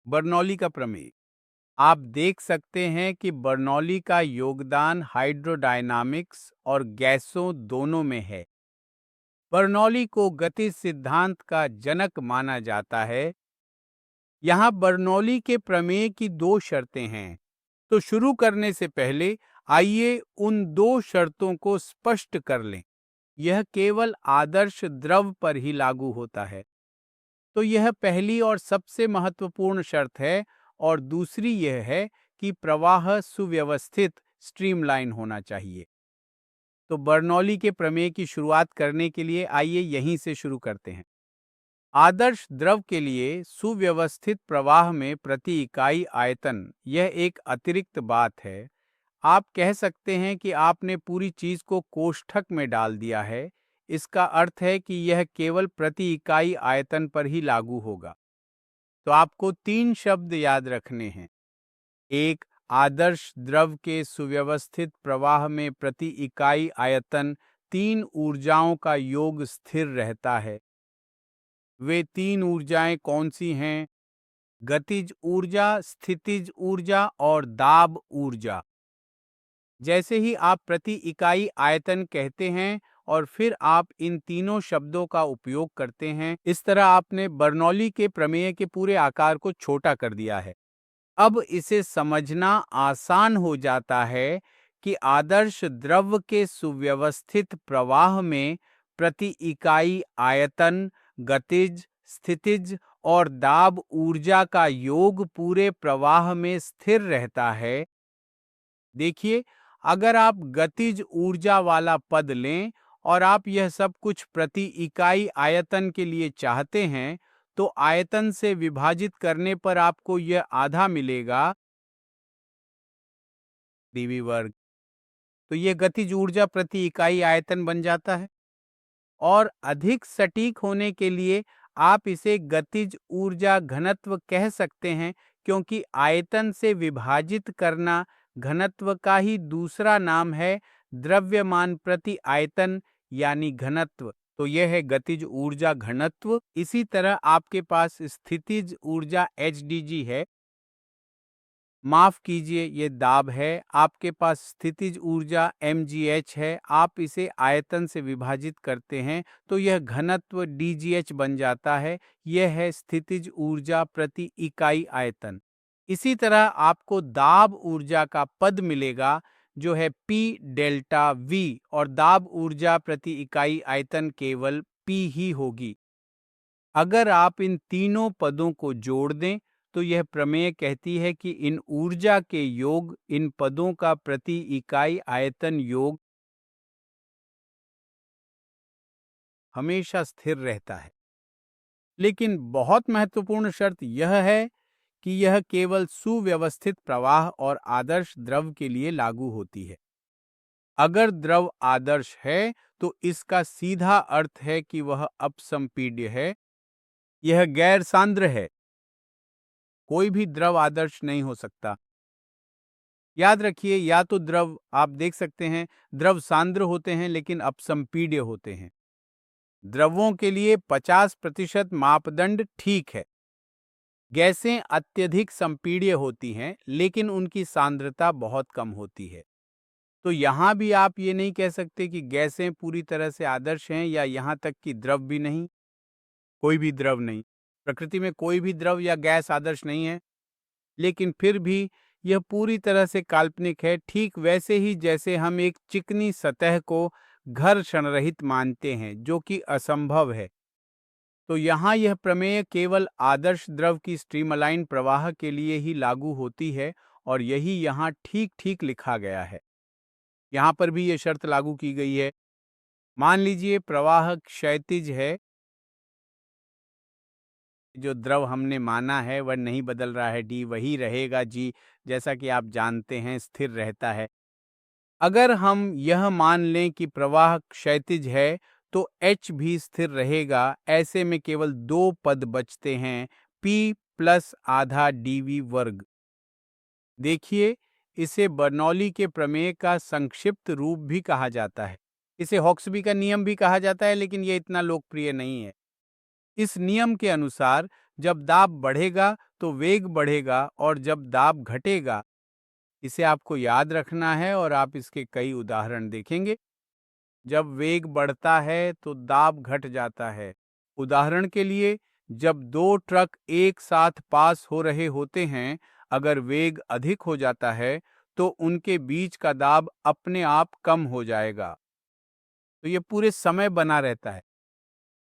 Bernoulli का प्रमेय। आप देख सकते हैं कि बर्नौली का योगदान हाइड्रोडायनामिक्स और गैसों दोनों में है। बर्नौली को गतिज सिद्धांत का जनक माना जाता है। यहाँ बर्नौली के प्रमेय की दो शर्तें हैं। तो शुरू करने से पहले आइए उन दो शर्तों को स्पष्ट कर लें। यह केवल आदर्श द्रव पर ही लागू होता है। तो यह पहली और सबसे महत्वपूर्ण शर्त है, और दूसरी यह है कि प्रवाह सुव्यवस्थित स्ट्रीमलाइन होना चाहिए। तो बर्नौली के प्रमेय की शुरुआत करने के लिए आइए यहीं से शुरू करते हैं। आदर्श द्रव के लिए सुव्यवस्थित प्रवाह में प्रति इकाई आयतन यह एक अतिरिक्त बात है। आप कह सकते हैं कि आपने पूरी चीज को कोष्ठक में डाल दिया है। इसका अर्थ है कि यह केवल प्रति इकाई आयतन पर ही लागू होगा। तो आपको तीन शब्द याद रखने हैं। एक, आदर्श द्रव के सुव्यवस्थित प्रवाह में प्रति इकाई आयतन तीन ऊर्जाओं का योग स्थिर रहता है। वे तीन ऊर्जाएं कौन सी हैं? गतिज ऊर्जा, स्थितिज ऊर्जा और दाब ऊर्जा। जैसे ही आप प्रति इकाई आयतन कहते हैं और फिर आप इन तीनों शब्दों का उपयोग करते हैं, इस तरह आपने बर्नौली के प्रमेय के पूरे आकार को छोटा कर दिया है। अब इसे समझना आसान हो जाता है कि आदर्श द्रव के सुव्यवस्थित प्रवाह में प्रति इकाई आयतन, गतिज, स्थितिज और दाब ऊर्जा का योग पूरे प्रवाह में स्थिर रहता है। देखिए, अगर आप गतिज ऊर्जा वाला पद लें और आप यह सब कुछ प्रति इकाई आयतन के लिए चाहते हैं, तो आयतन से विभाजित करने पर आपको यह आधा मिलेगा dv वर्ग। तो यह गतिज ऊर्जा प्रति इकाई आयतन बन जाता है। और अधिक सटीक होने के लिए आप इसे गतिज ऊर्जा घनत्व कह सकते हैं, क्योंकि आयतन से विभाजित करना घनत्व का ही दूसरा नाम है। द्रव्यमान प्रति आयतन यानी घनत्व। तो यह है गतिज ऊर्जा घनत्व। इसी तरह आपके पास स्थितिज ऊर्जा HdG है। माफ कीजिए, ये दाब है। आपके पास स्थितिज ऊर्जा mgh है। आप इसे आयतन से विभाजित करते हैं तो यह घनत्व dgh बन जाता है। यह है स्थितिज ऊर्जा प्रति इकाई आयतन। इसी तरह आपको दाब ऊर्जा का पद मिलेगा जो है P डेल्टा V, और दाब ऊर्जा प्रति इकाई आयतन केवल P ही होगी। अगर आप इन तीनों पदों को जोड़ दें तो यह प्रमेय कहती है कि इन ऊर्जा के योग इन पदों का प्रति इकाई आयतन योग हमेशा स्थिर रहता है। लेकिन बहुत महत्वपूर्ण शर्त यह है कि यह केवल सुव्यवस्थित प्रवाह और आदर्श द्रव के लिए लागू होती है। अगर द्रव आदर्श है तो इसका सीधा अर्थ है कि वह अपसंपीड्य है। यह गैर सांद्र है। कोई भी द्रव आदर्श नहीं हो सकता। याद रखिए, या तो द्रव आप देख सकते हैं द्रव सांद्र होते हैं लेकिन अपसंपीड्य होते हैं। द्रवों के लिए 50% मापदंड ठीक है। गैसें अत्यधिक संपीड्य होती हैं लेकिन उनकी सांद्रता बहुत कम होती है। तो यहाँ भी आप ये नहीं कह सकते कि गैसें पूरी तरह से आदर्श हैं, या यहाँ तक कि द्रव भी नहीं। कोई भी द्रव नहीं। प्रकृति में कोई भी द्रव या गैस आदर्श नहीं है। लेकिन फिर भी यह पूरी तरह से काल्पनिक है, ठीक वैसे ही जैसे हम एक चिकनी सतह को घर्षण रहित मानते हैं, जो कि असंभव है। तो यहाँ यह प्रमेय केवल आदर्श द्रव की स्ट्रीमलाइन प्रवाह के लिए ही लागू होती है, और यही यहाँ ठीक ठीक लिखा गया है। यहाँ पर भी यह शर्त लागू की गई है। मान लीजिए प्रवाह क्षैतिज है। जो द्रव हमने माना है वह नहीं बदल रहा है, डी वही रहेगा, जी जैसा कि आप जानते हैं स्थिर रहता है। अगर हम यह मान लें कि प्रवाह क्षैतिज है तो H भी स्थिर रहेगा। ऐसे में केवल दो पद बचते हैं, P प्लस आधा dv वर्ग। देखिए, इसे बर्नौली के प्रमेय का संक्षिप्त रूप भी कहा जाता है। इसे हॉक्सबी का नियम भी कहा जाता है, लेकिन यह इतना लोकप्रिय नहीं है। इस नियम के अनुसार जब दाब बढ़ेगा तो वेग बढ़ेगा और जब दाब घटेगा। इसे आपको याद रखना है और आप इसके कई उदाहरण देखेंगे। जब वेग बढ़ता है तो दाब घट जाता है। उदाहरण के लिए, जब दो ट्रक एक साथ पास हो रहे होते हैं, अगर वेग अधिक हो जाता है तो उनके बीच का दाब अपने आप कम हो जाएगा। तो ये पूरे समय बना रहता है।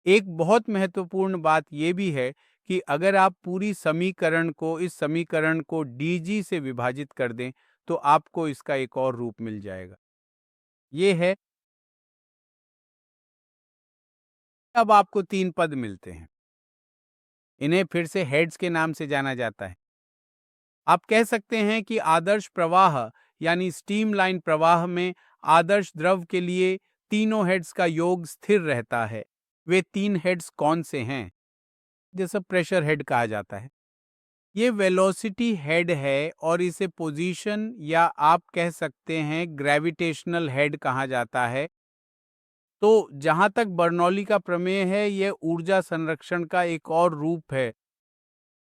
एक बहुत महत्वपूर्ण बात यह भी है कि अगर आप पूरी समीकरण को इस समीकरण को dg से विभाजित कर दें तो आपको इसका एक और रूप मिल जाएगा। ये है, अब आपको तीन पद मिलते हैं। इन्हें फिर से हेड्स के नाम से जाना जाता है। आप कह सकते हैं कि आदर्श प्रवाह यानी स्ट्रीमलाइन प्रवाह में आदर्श द्रव के लिए तीनों हेड्स का योग स्थिर रहता है। वे तीन हेड्स कौन से हैं? जैसे प्रेशर हेड कहा जाता है, ये वेलोसिटी हेड है और इसे पोजीशन या आप कह सकते हैं ग्रेविटेशनल हेड कहा जाता है। तो जहां तक बर्नौली का प्रमेय है, यह ऊर्जा संरक्षण का एक और रूप है।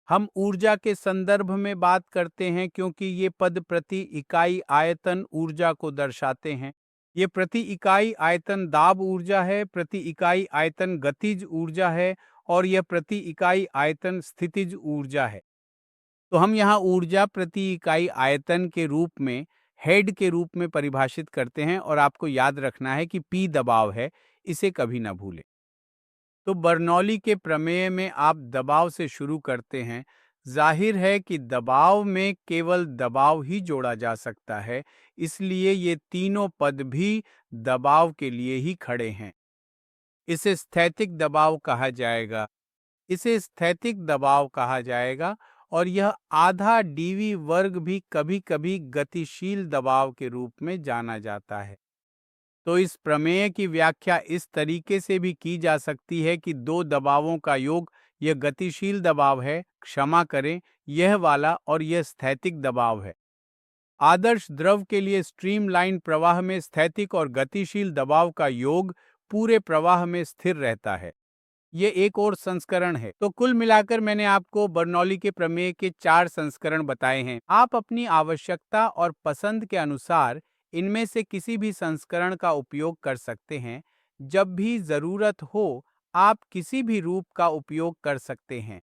हम ऊर्जा के संदर्भ में बात करते हैं क्योंकि ये पद प्रति इकाई आयतन ऊर्जा को दर्शाते हैं। ये प्रति इकाई आयतन दाब ऊर्जा है, प्रति इकाई आयतन गतिज ऊर्जा है और यह प्रति इकाई आयतन स्थितिज ऊर्जा है। तो हम यहाँ ऊर्जा प्रति इकाई आयतन के रूप में हेड के रूप में परिभाषित करते हैं और आपको याद रखना है कि P दबाव है, इसे कभी ना भूलें। तो बर्नौली के प्रमेय में आप दबाव से शुरू करते हैं। जाहिर है कि दबाव में केवल दबाव ही जोड़ा जा सकता है, इसलिए ये तीनों पद भी दबाव के लिए ही खड़े हैं। इसे स्थैतिक दबाव कहा जाएगा। इसे स्थैतिक दबाव कहा जाएगा और यह आधा डीवी वर्ग भी कभी-कभी गतिशील दबाव के रूप में जाना जाता है। तो इस प्रमेय की व्याख्या इस तरीके से भी की जा सकती है कि दो दबावों का योग यह गतिशील दबाव है, क्षमा करें, यह वाला, और यह स्थैतिक दबाव है। आदर्श द्रव के लिए स्ट्रीमलाइन प्रवाह में स्थैतिक और गतिशील दबाव का योग पूरे प्रवाह में स्थिर रहता है। ये एक और संस्करण है। तो कुल मिलाकर मैंने आपको बर्नौली के प्रमेय के 4 संस्करण बताए हैं। आप अपनी आवश्यकता और पसंद के अनुसार इनमें से किसी भी संस्करण का उपयोग कर सकते हैं। जब भी जरूरत हो, आप किसी भी रूप का उपयोग कर सकते हैं।